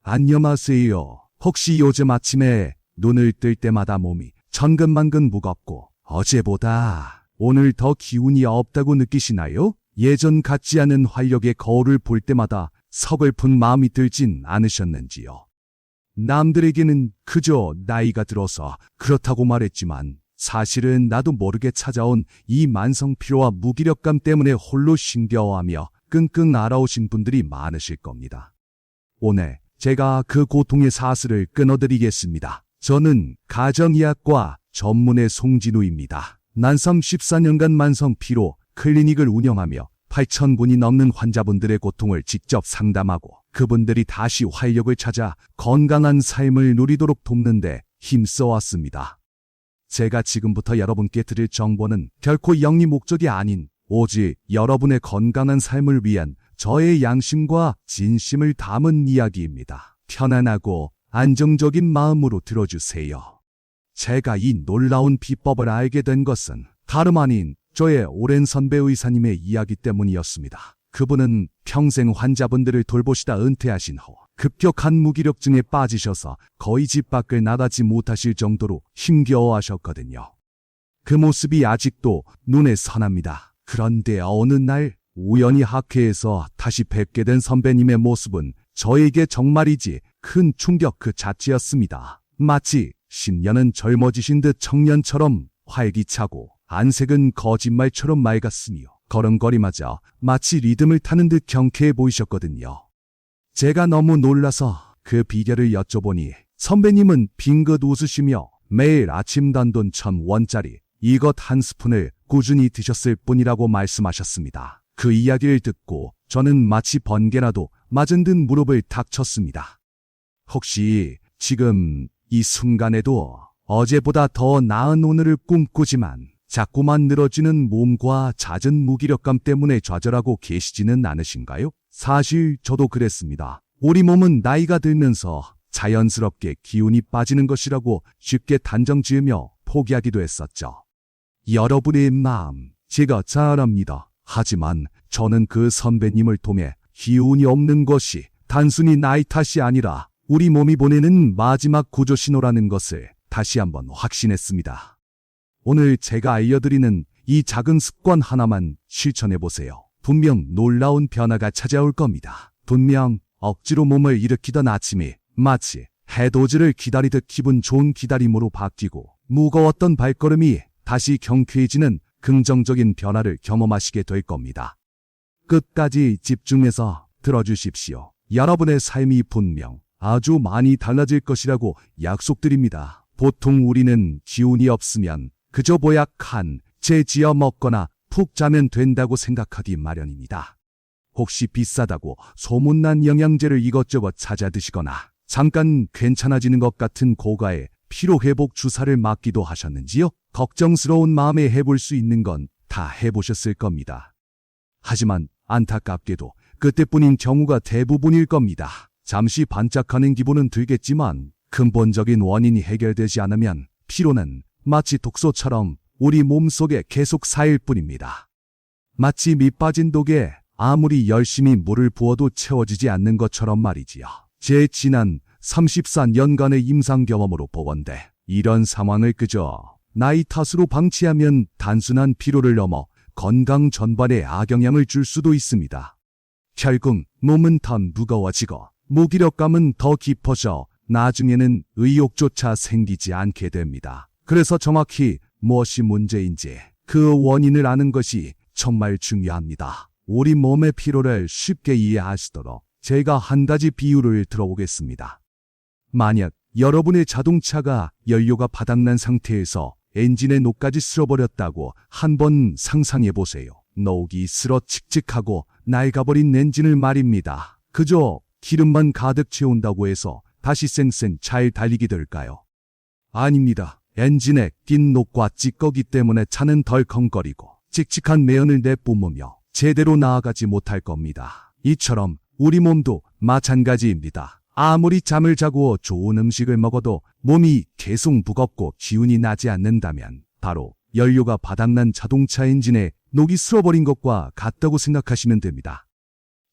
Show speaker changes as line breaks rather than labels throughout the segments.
안녕하세요. 혹시 요즘 아침에 눈을 뜰 때마다 몸이 천근만근 무겁고 어제보다 오늘 더 기운이 없다고 느끼시나요? 예전 같지 않은 활력의 거울을 볼 때마다 서글픈 마음이 들진 않으셨는지요? 남들에게는 그저 나이가 들어서 그렇다고 말했지만 사실은 나도 모르게 찾아온 이 만성 피로와 무기력감 때문에 홀로 힘겨워하며 끙끙 앓아오신 분들이 많으실 겁니다. 오늘 제가 그 고통의 사슬을 끊어드리겠습니다. 저는 가정의학과 전문의 송진우입니다. 난 34년간 만성 피로 클리닉을 운영하며 8,000분이 넘는 환자분들의 고통을 직접 상담하고 그분들이 다시 활력을 찾아 건강한 삶을 누리도록 돕는데 힘써왔습니다. 제가 지금부터 여러분께 드릴 정보는 결코 영리 목적이 아닌 오직 여러분의 건강한 삶을 위한 저의 양심과 진심을 담은 이야기입니다. 편안하고 안정적인 마음으로 들어주세요. 제가 이 놀라운 비법을 알게 된 것은 다름 아닌 저의 오랜 선배 의사님의 이야기 때문이었습니다. 그분은 평생 환자분들을 돌보시다 은퇴하신 후 급격한 무기력증에 빠지셔서 거의 집 밖을 나가지 못하실 정도로 힘겨워하셨거든요. 그 모습이 아직도 눈에 선합니다. 그런데 어느 날 우연히 학회에서 다시 뵙게 된 선배님의 모습은 저에게 정말이지 큰 충격 그 자체였습니다. 마치 10년은 젊어지신 듯 청년처럼 활기차고 안색은 거짓말처럼 맑았으며 걸음걸이마저 마치 리듬을 타는 듯 경쾌해 보이셨거든요. 제가 너무 놀라서 그 비결을 여쭤보니 선배님은 빙긋 웃으시며 매일 아침 단돈 1,000원짜리 이것 한 스푼을 꾸준히 드셨을 뿐이라고 말씀하셨습니다. 그 이야기를 듣고 저는 마치 번개라도 맞은 듯 무릎을 탁 쳤습니다. 혹시 지금 이 순간에도 어제보다 더 나은 오늘을 꿈꾸지만 자꾸만 늘어지는 몸과 잦은 무기력감 때문에 좌절하고 계시지는 않으신가요? 사실 저도 그랬습니다. 우리 몸은 나이가 들면서 자연스럽게 기운이 빠지는 것이라고 쉽게 단정 지으며 포기하기도 했었죠. 여러분의 마음 제가 잘 압니다. 하지만 저는 그 선배님을 통해 기운이 없는 것이 단순히 나이 탓이 아니라 우리 몸이 보내는 마지막 구조 신호라는 것을 다시 한번 확신했습니다. 오늘 제가 알려드리는 이 작은 습관 하나만 실천해보세요. 분명 놀라운 변화가 찾아올 겁니다. 분명 억지로 몸을 일으키던 아침이 마치 해돋이를 기다리듯 기분 좋은 기다림으로 바뀌고 무거웠던 발걸음이 다시 경쾌해지는 긍정적인 변화를 경험하시게 될 겁니다. 끝까지 집중해서 들어주십시오. 여러분의 삶이 분명 아주 많이 달라질 것이라고 약속드립니다. 보통 우리는 기운이 없으면 그저 보약한 재지어 먹거나 푹 자면 된다고 생각하기 마련입니다. 혹시 비싸다고 소문난 영양제를 이것저것 찾아 드시거나 잠깐 괜찮아지는 것 같은 고가의 피로회복 주사를 맞기도 하셨는지요? 걱정스러운 마음에 해볼 수 있는 건 다 해보셨을 겁니다. 하지만 안타깝게도 그때뿐인 경우가 대부분일 겁니다. 잠시 반짝하는 기분은 들겠지만 근본적인 원인이 해결되지 않으면 피로는 마치 독소처럼 우리 몸속에 계속 쌓일 뿐입니다. 마치 밑 빠진 독에 아무리 열심히 물을 부어도 채워지지 않는 것처럼 말이지요. 제 지난 34년간의 임상 경험으로 보건대 이런 상황을 그저 나이 탓으로 방치하면 단순한 피로를 넘어 건강 전반에 악영향을 줄 수도 있습니다. 결국 몸은 더 무거워지고 무기력감은 더 깊어져 나중에는 의욕조차 생기지 않게 됩니다. 그래서 정확히 무엇이 문제인지 그 원인을 아는 것이 정말 중요합니다. 우리 몸의 피로를 쉽게 이해하시도록 제가 한 가지 비유를 들어보겠습니다. 만약 여러분의 자동차가 연료가 바닥난 상태에서 엔진의 녹까지 쓸어버렸다고 한번 상상해 보세요. 녹이 쓸어 칙칙하고 낡아버린 엔진을 말입니다. 그저 기름만 가득 채운다고 해서 다시 쌩쌩 잘 달리게 될까요? 아닙니다. 엔진에 낀 녹과 찌꺼기 때문에 차는 덜컹거리고 칙칙한 매연을 내뿜으며 제대로 나아가지 못할 겁니다. 이처럼 우리 몸도 마찬가지입니다. 아무리 잠을 자고 좋은 음식을 먹어도 몸이 계속 무겁고 기운이 나지 않는다면 바로 연료가 바닥난 자동차 엔진에 녹이 쓸어버린 것과 같다고 생각하시면 됩니다.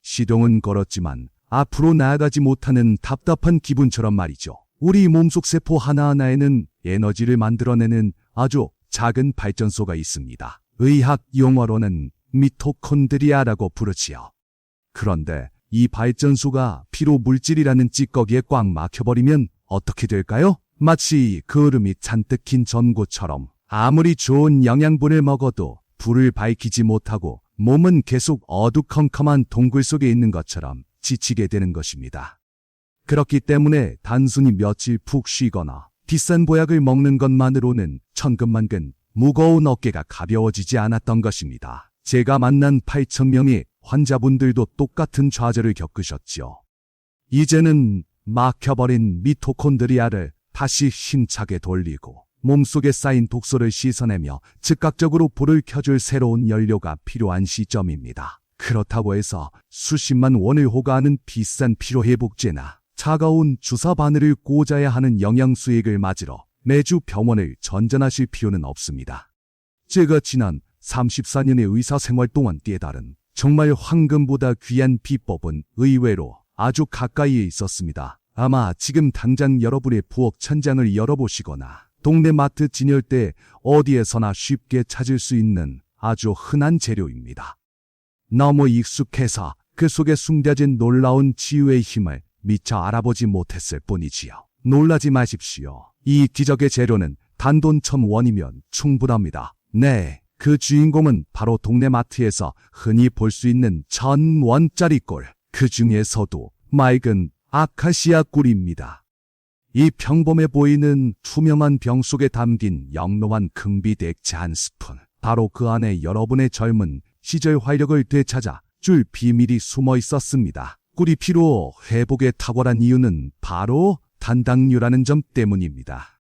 시동은 걸었지만 앞으로 나아가지 못하는 답답한 기분처럼 말이죠. 우리 몸속 세포 하나하나에는 에너지를 만들어내는 아주 작은 발전소가 있습니다. 의학 용어로는 미토콘드리아라고 부르지요. 그런데 이 발전소가 피로 물질이라는 찌꺼기에 꽉 막혀버리면 어떻게 될까요? 마치 그을음이 잔뜩 낀 전구처럼 아무리 좋은 영양분을 먹어도 불을 밝히지 못하고 몸은 계속 어두컴컴한 동굴 속에 있는 것처럼 지치게 되는 것입니다. 그렇기 때문에 단순히 며칠 푹 쉬거나 비싼 보약을 먹는 것만으로는 천근만근 무거운 어깨가 가벼워지지 않았던 것입니다. 제가 만난 8,000명의 환자분들도 똑같은 좌절을 겪으셨죠. 이제는 막혀버린 미토콘드리아를 다시 힘차게 돌리고 몸속에 쌓인 독소를 씻어내며 즉각적으로 불을 켜줄 새로운 연료가 필요한 시점입니다. 그렇다고 해서 수십만 원을 호가하는 비싼 피로회복제나 차가운 주사 바늘을 꽂아야 하는 영양수액을 맞으러 매주 병원을 전전하실 필요는 없습니다. 제가 지난 34년의 의사 생활 동안 깨달은 정말 황금보다 귀한 비법은 의외로 아주 가까이에 있었습니다. 아마 지금 당장 여러분의 부엌 천장을 열어보시거나 동네 마트 진열대 어디에서나 쉽게 찾을 수 있는 아주 흔한 재료입니다. 너무 익숙해서 그 속에 숨겨진 놀라운 치유의 힘을 미처 알아보지 못했을 뿐이지요. 놀라지 마십시오. 이 기적의 재료는 단돈 1,000원이면 충분합니다. 네, 그 주인공은 바로 동네 마트에서 흔히 볼 수 있는 1,000원짜리 꿀. 그 중에서도 맑은 아카시아 꿀입니다. 이 평범해 보이는 투명한 병 속에 담긴 영롱한 금빛 액체 한 스푼. 바로 그 안에 여러분의 젊은 시절 활력을 되찾아 줄 비밀이 숨어 있었습니다. 꿀이 피로 회복에 탁월한 이유는 바로 단당류라는 점 때문입니다.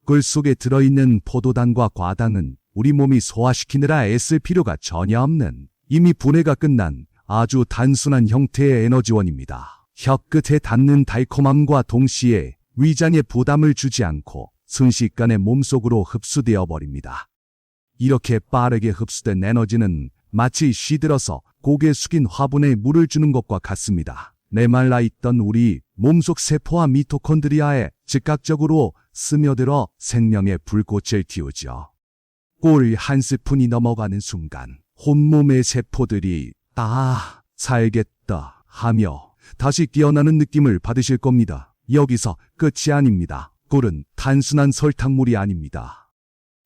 꿀 속에 들어있는 포도당과 과당은 우리 몸이 소화시키느라 애쓸 필요가 전혀 없는 이미 분해가 끝난 아주 단순한 형태의 에너지원입니다. 혀끝에 닿는 달콤함과 동시에 위장에 부담을 주지 않고 순식간에 몸속으로 흡수되어 버립니다. 이렇게 빠르게 흡수된 에너지는 마치 시들어서 고개 숙인 화분에 물을 주는 것과 같습니다. 메말라 있던 우리 몸속 세포와 미토콘드리아에 즉각적으로 스며들어 생명의 불꽃을 틔우죠. 꿀 한 스푼이 넘어가는 순간 온몸의 세포들이 다 살겠다 하며 다시 깨어나는 느낌을 받으실 겁니다. 여기서 끝이 아닙니다. 꿀은 단순한 설탕물이 아닙니다.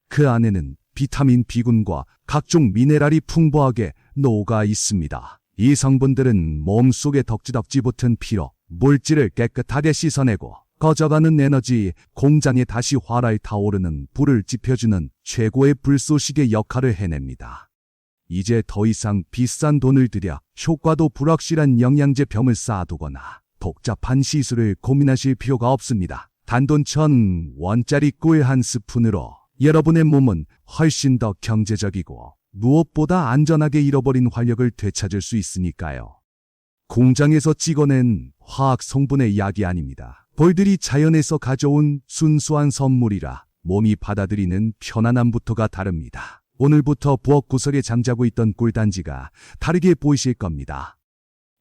그 안에는 비타민 B군과 각종 미네랄이 풍부하게 녹아 있습니다. 이 성분들은 몸속에 덕지덕지 붙은 피로, 물질을 깨끗하게 씻어내고 꺼져가는 에너지 공장에 다시 활활 타오르는 불을 지펴주는 최고의 불쏘시개 역할을 해냅니다. 이제 더 이상 비싼 돈을 들여 효과도 불확실한 영양제 병을 쌓아두거나 복잡한 시술을 고민하실 필요가 없습니다. 단돈 1,000원짜리 꿀 한 스푼으로 여러분의 몸은 훨씬 더 경제적이고 무엇보다 안전하게 잃어버린 활력을 되찾을 수 있으니까요. 공장에서 찍어낸 화학 성분의 약이 아닙니다. 벌들이 자연에서 가져온 순수한 선물이라 몸이 받아들이는 편안함부터가 다릅니다. 오늘부터 부엌 구석에 잠자고 있던 꿀단지가 다르게 보이실 겁니다.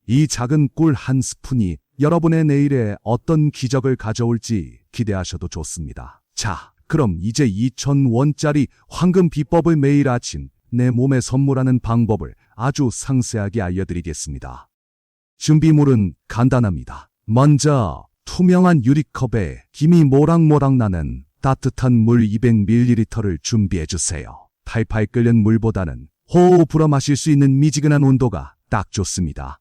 이 작은 꿀 한 스푼이 여러분의 내일에 어떤 기적을 가져올지 기대하셔도 좋습니다. 자, 그럼 이제 2,000원짜리 황금 비법을 매일 아침 내 몸에 선물하는 방법을 아주 상세하게 알려드리겠습니다. 준비물은 간단합니다. 먼저 투명한 유리컵에 김이 모락모락 나는 따뜻한 물 200ml를 준비해주세요. 팔팔 끓는 물보다는 호호 불어 마실 수 있는 미지근한 온도가 딱 좋습니다.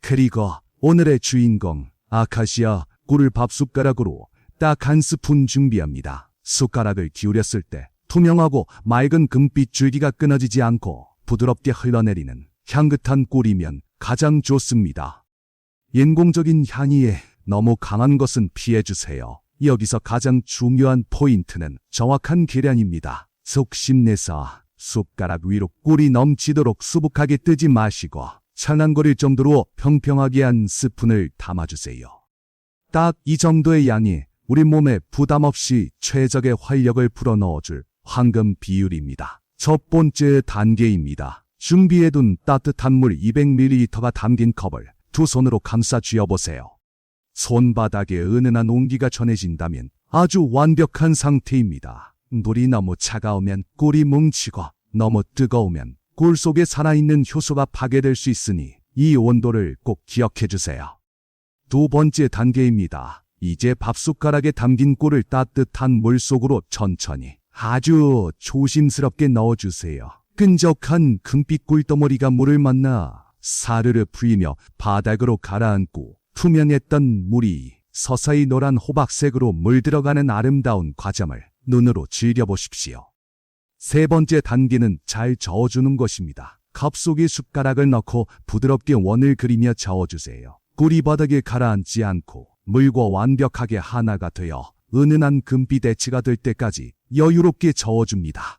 그리고 오늘의 주인공 아카시아 꿀을 밥숟가락으로 딱 한 스푼 준비합니다. 숟가락을 기울였을 때 투명하고 맑은 금빛 줄기가 끊어지지 않고 부드럽게 흘러내리는 향긋한 꿀이면 가장 좋습니다. 인공적인 향이에 너무 강한 것은 피해주세요. 여기서 가장 중요한 포인트는 정확한 계량입니다. 속심내서 숟가락 위로 꿀이 넘치도록 수북하게 뜨지 마시고 찰랑거릴 정도로 평평하게 한 스푼을 담아주세요. 딱 이 정도의 양이 우리 몸에 부담 없이 최적의 활력을 불어넣어줄 황금 비율입니다. 첫 번째 단계입니다. 준비해둔 따뜻한 물 200ml가 담긴 컵을 두 손으로 감싸 쥐어보세요. 손바닥에 은은한 온기가 전해진다면 아주 완벽한 상태입니다. 물이 너무 차가우면 꿀이 뭉치고 너무 뜨거우면 꿀 속에 살아있는 효소가 파괴될 수 있으니 이 온도를 꼭 기억해 주세요. 두 번째 단계입니다. 이제 밥숟가락에 담긴 꿀을 따뜻한 물 속으로 천천히 아주 조심스럽게 넣어주세요. 끈적한 금빛 꿀덩어리가 물을 만나 사르르 풀리며 바닥으로 가라앉고 투명했던 물이 서서히 노란 호박색으로 물들어가는 아름다운 과정을 눈으로 즐겨보십시오. 세 번째 단계는 잘 저어주는 것입니다. 컵 속에 숟가락을 넣고 부드럽게 원을 그리며 저어주세요. 꿀이 바닥에 가라앉지 않고 물과 완벽하게 하나가 되어 은은한 금빛 액체가 될 때까지 여유롭게 저어줍니다.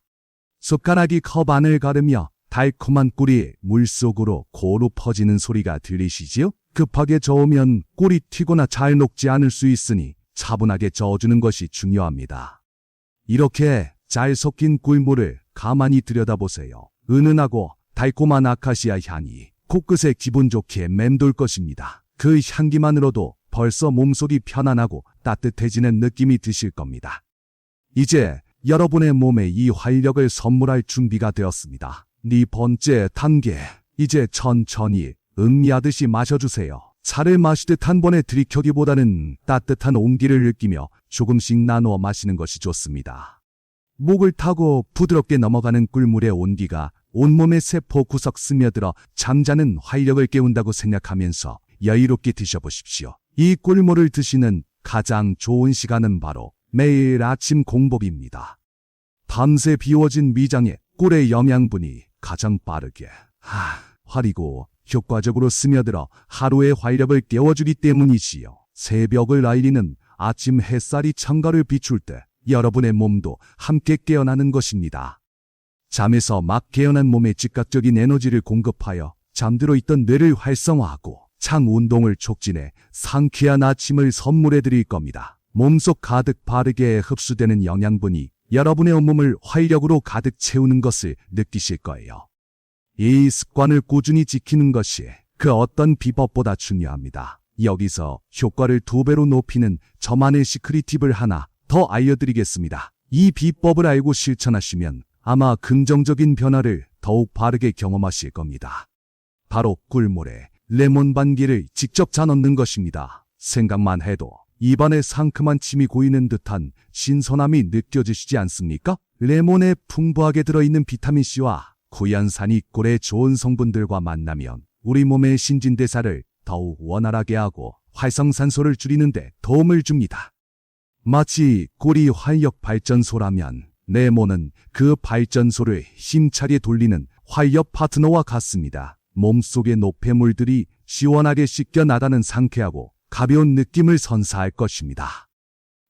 숟가락이 컵 안을 가르며 달콤한 꿀이 물속으로 고루 퍼지는 소리가 들리시지요? 급하게 저으면 꿀이 튀거나 잘 녹지 않을 수 있으니 차분하게 저어주는 것이 중요합니다. 이렇게 잘 섞인 꿀물을 가만히 들여다보세요. 은은하고 달콤한 아카시아 향이 코끝에 기분 좋게 맴돌 것입니다. 그 향기만으로도 벌써 몸속이 편안하고 따뜻해지는 느낌이 드실 겁니다. 이제 여러분의 몸에 이 활력을 선물할 준비가 되었습니다. 네 번째 단계, 이제 천천히 음미하듯이 마셔주세요. 차를 마시듯 한 번에 들이켜기보다는 따뜻한 온기를 느끼며 조금씩 나누어 마시는 것이 좋습니다. 목을 타고 부드럽게 넘어가는 꿀물의 온기가 온몸의 세포 구석 스며들어 잠자는 활력을 깨운다고 생각하면서 여유롭게 드셔보십시오. 이 꿀물을 드시는 가장 좋은 시간은 바로 매일 아침 공복입니다. 밤새 비워진 미장에 꿀의 영양분이 가장 빠르게 화리고 효과적으로 스며들어 하루의 활력을 깨워주기 때문이지요. 새벽을 알리는 아침 햇살이 창가를 비출 때 여러분의 몸도 함께 깨어나는 것입니다. 잠에서 막 깨어난 몸에 즉각적인 에너지를 공급하여 잠들어 있던 뇌를 활성화하고 창 운동을 촉진해 상쾌한 아침을 선물해 드릴 겁니다. 몸속 가득 바르게 흡수되는 영양분이 여러분의 온몸을 활력으로 가득 채우는 것을 느끼실 거예요. 이 습관을 꾸준히 지키는 것이 그 어떤 비법보다 중요합니다. 여기서 효과를 2배로 높이는 저만의 시크릿 팁을 하나 더 알려드리겠습니다. 이 비법을 알고 실천하시면 아마 긍정적인 변화를 더욱 바르게 경험하실 겁니다. 바로 꿀물에 레몬 반기를 직접 짜 넣는 것입니다. 생각만 해도 입안에 상큼한 침이 고이는 듯한 신선함이 느껴지시지 않습니까? 레몬에 풍부하게 들어있는 비타민C와 구연산이 꿀의 좋은 성분들과 만나면 우리 몸의 신진대사를 더욱 원활하게 하고 활성산소를 줄이는 데 도움을 줍니다. 마치 꿀이 활력 발전소라면 레몬은 그 발전소를 힘차게 돌리는 활력 파트너와 같습니다. 몸속의 노폐물들이 시원하게 씻겨 나가는 상쾌하고 가벼운 느낌을 선사할 것입니다.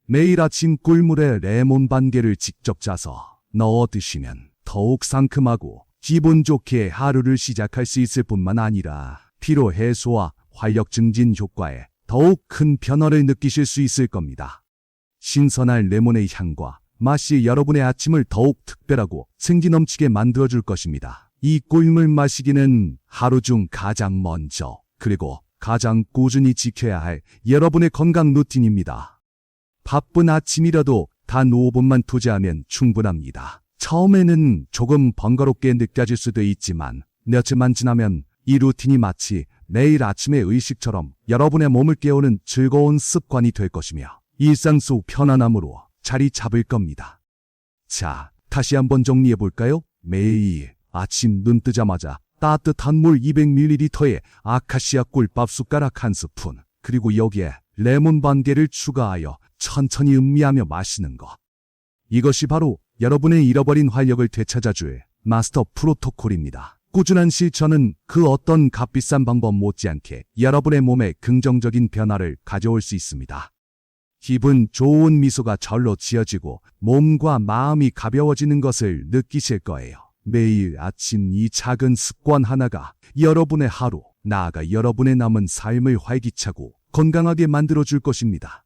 매일 아침 꿀물에 레몬 반개를 직접 짜서 넣어 드시면 더욱 상큼하고 기분 좋게 하루를 시작할 수 있을 뿐만 아니라 피로 해소와 활력 증진 효과에 더욱 큰 변화를 느끼실 수 있을 겁니다. 신선한 레몬의 향과 맛이 여러분의 아침을 더욱 특별하고 생기 넘치게 만들어줄 것입니다. 이 꿀물 마시기는 하루 중 가장 먼저 그리고 가장 꾸준히 지켜야 할 여러분의 건강 루틴입니다. 바쁜 아침이라도 단 5분만 투자하면 충분합니다. 처음에는 조금 번거롭게 느껴질 수도 있지만 며칠만 지나면 이 루틴이 마치 매일 아침의 의식처럼 여러분의 몸을 깨우는 즐거운 습관이 될 것이며 일상 속 편안함으로 자리 잡을 겁니다. 자, 다시 한번 정리해 볼까요? 매일 아침 눈 뜨자마자 따뜻한 물 200ml에 아카시아 꿀밥 숟가락 1스푼, 그리고 여기에 레몬 반개를 추가하여 천천히 음미하며 마시는 것. 이것이 바로 여러분의 잃어버린 활력을 되찾아줄 마스터 프로토콜입니다. 꾸준한 실천은 그 어떤 값비싼 방법 못지않게 여러분의 몸에 긍정적인 변화를 가져올 수 있습니다. 기분 좋은 미소가 절로 지어지고 몸과 마음이 가벼워지는 것을 느끼실 거예요. 매일 아침 이 작은 습관 하나가 여러분의 하루, 나아가 여러분의 남은 삶을 활기차고 건강하게 만들어줄 것입니다.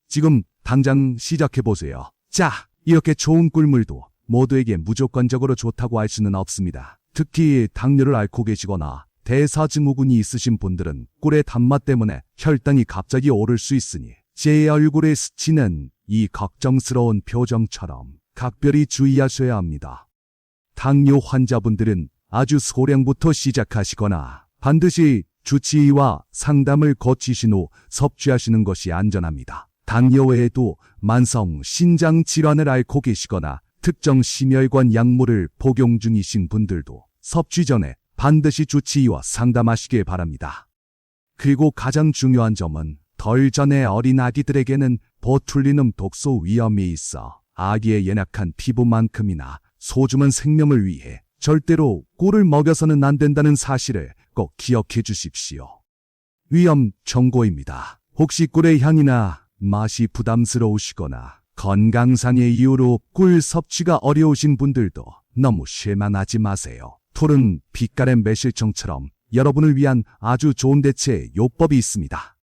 지금 당장 시작해보세요. 자, 이렇게 좋은 꿀물도 모두에게 무조건적으로 좋다고 할 수는 없습니다. 특히 당뇨를 앓고 계시거나 대사증후군이 있으신 분들은 꿀의 단맛 때문에 혈당이 갑자기 오를 수 있으니 제 얼굴에 스치는 이 걱정스러운 표정처럼 각별히 주의하셔야 합니다. 당뇨 환자분들은 아주 소량부터 시작하시거나 반드시 주치의와 상담을 거치신 후 섭취하시는 것이 안전합니다. 당뇨 외에도 만성 신장 질환을 앓고 계시거나 특정 심혈관 약물을 복용 중이신 분들도 섭취 전에 반드시 주치의와 상담하시길 바랍니다. 그리고 가장 중요한 점은 덜 전에 어린 아기들에게는 보툴리눔 독소 위험이 있어 아기의 연약한 피부만큼이나 소중한 생명을 위해 절대로 꿀을 먹여서는 안 된다는 사실을 꼭 기억해 주십시오. 위험 경고입니다. 혹시 꿀의 향이나 맛이 부담스러우시거나 건강상의 이유로 꿀 섭취가 어려우신 분들도 너무 실망하지 마세요. 꿀은 빛깔의 매실청처럼 여러분을 위한 아주 좋은 대체 요법이 있습니다.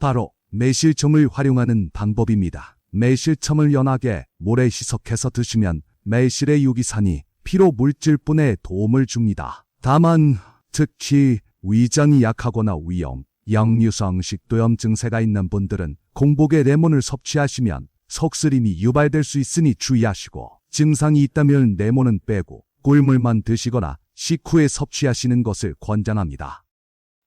바로 매실청을 활용하는 방법입니다. 매실청을 연하게 물에 희석해서 드시면 매실의 유기산이 피로 물질분에 도움을 줍니다. 다만 특히 위장이 약하거나 위염, 역류성 식도염 증세가 있는 분들은 공복에 레몬을 섭취하시면 속쓰림이 유발될 수 있으니 주의하시고, 증상이 있다면 레몬은 빼고 꿀물만 드시거나 식후에 섭취하시는 것을 권장합니다.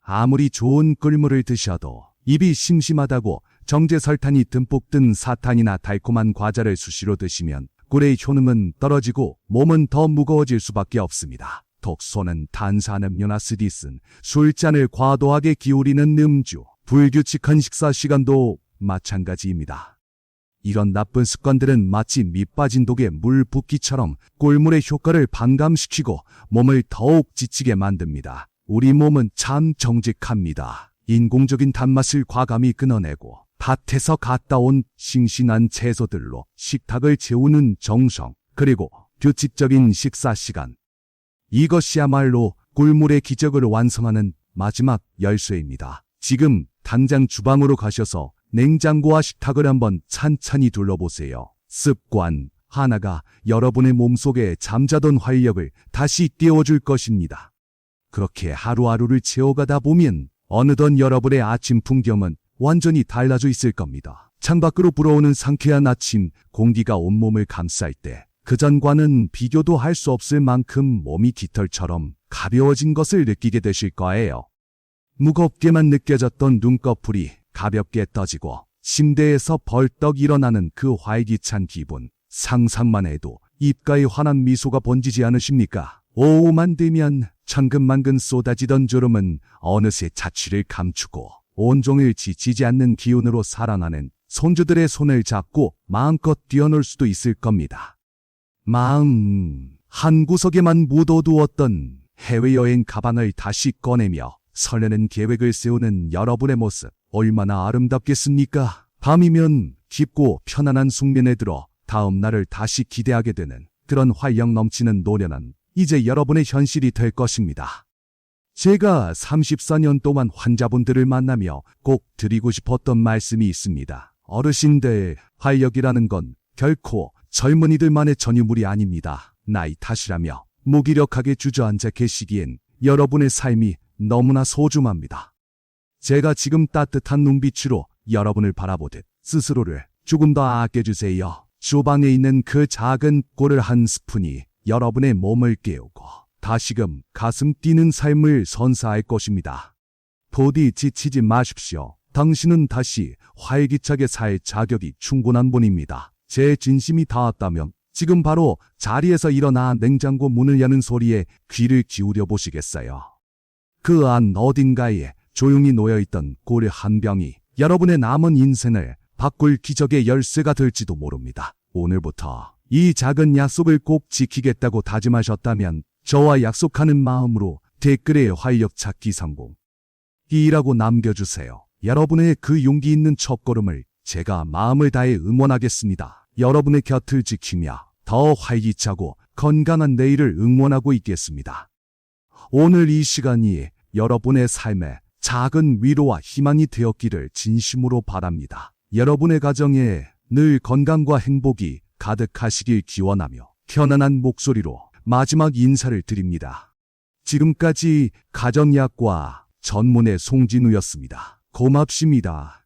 아무리 좋은 꿀물을 드셔도 입이 심심하다고 정제설탕이 듬뿍 든 사탕이나 달콤한 과자를 수시로 드시면 꿀의 효능은 떨어지고 몸은 더 무거워질 수밖에 없습니다. 독소는 탄산음료나 쓰디쓴 술잔을 과도하게 기울이는 음주, 불규칙한 식사 시간도 마찬가지입니다. 이런 나쁜 습관들은 마치 밑 빠진 독에 물 붓기처럼 꿀물의 효과를 반감시키고 몸을 더욱 지치게 만듭니다. 우리 몸은 참 정직합니다. 인공적인 단맛을 과감히 끊어내고 밭에서 갖다 온 싱싱한 채소들로 식탁을 채우는 정성, 그리고 규칙적인 식사 시간. 이것이야말로 꿀물의 기적을 완성하는 마지막 열쇠입니다. 지금 당장 주방으로 가셔서 냉장고와 식탁을 한번 찬찬히 둘러보세요. 습관 하나가 여러분의 몸속에 잠자던 활력을 다시 띄워줄 것입니다. 그렇게 하루하루를 채워가다 보면 어느덧 여러분의 아침 풍경은 완전히 달라져 있을 겁니다. 창밖으로 불어오는 상쾌한 아침 공기가 온몸을 감쌀 때 그전과는 비교도 할 수 없을 만큼 몸이 깃털처럼 가벼워진 것을 느끼게 되실 거예요. 무겁게만 느껴졌던 눈꺼풀이 가볍게 떠지고 침대에서 벌떡 일어나는 그 활기찬 기분, 상상만 해도 입가에 환한 미소가 번지지 않으십니까? 오후만 되면 천근만근 쏟아지던 졸음은 어느새 자취를 감추고 온종일 지치지 않는 기운으로 살아나는 손주들의 손을 잡고 마음껏 뛰어놀 수도 있을 겁니다. 마음 한구석에만 묻어두었던 해외여행 가방을 다시 꺼내며 설레는 계획을 세우는 여러분의 모습 얼마나 아름답겠습니까? 밤이면 깊고 편안한 숙면에 들어 다음 날을 다시 기대하게 되는 그런 활력 넘치는 노련한 이제 여러분의 현실이 될 것입니다. 제가 34년 동안 환자분들을 만나며 꼭 드리고 싶었던 말씀이 있습니다. 어르신들, 활력이라는 건 결코 젊은이들만의 전유물이 아닙니다. 나이 탓이라며 무기력하게 주저앉아 계시기엔 여러분의 삶이 너무나 소중합니다. 제가 지금 따뜻한 눈빛으로 여러분을 바라보듯 스스로를 조금 더 아껴주세요. 주방에 있는 그 작은 꿀을 한 스푼이 여러분의 몸을 깨우고 다시금 가슴 뛰는 삶을 선사할 것입니다. 부디 지치지 마십시오. 당신은 다시 활기차게 살 자격이 충분한 분입니다. 제 진심이 닿았다면 지금 바로 자리에서 일어나 냉장고 문을 여는 소리에 귀를 기울여 보시겠어요. 그 안 어딘가에 조용히 놓여있던 꿀 한 병이 여러분의 남은 인생을 바꿀 기적의 열쇠가 될지도 모릅니다. 오늘부터 이 작은 약속을 꼭 지키겠다고 다짐하셨다면 저와 약속하는 마음으로 댓글에 활력 찾기 성공 이라고 남겨주세요. 여러분의 그 용기 있는 첫걸음을 제가 마음을 다해 응원하겠습니다. 여러분의 곁을 지키며 더 활기차고 건강한 내일을 응원하고 있겠습니다. 오늘 이 시간이 여러분의 삶에 작은 위로와 희망이 되었기를 진심으로 바랍니다. 여러분의 가정에 늘 건강과 행복이 가득하시길 기원하며 편안한 목소리로 마지막 인사를 드립니다. 지금까지 가정약과 전문의 송진우였습니다. 고맙습니다.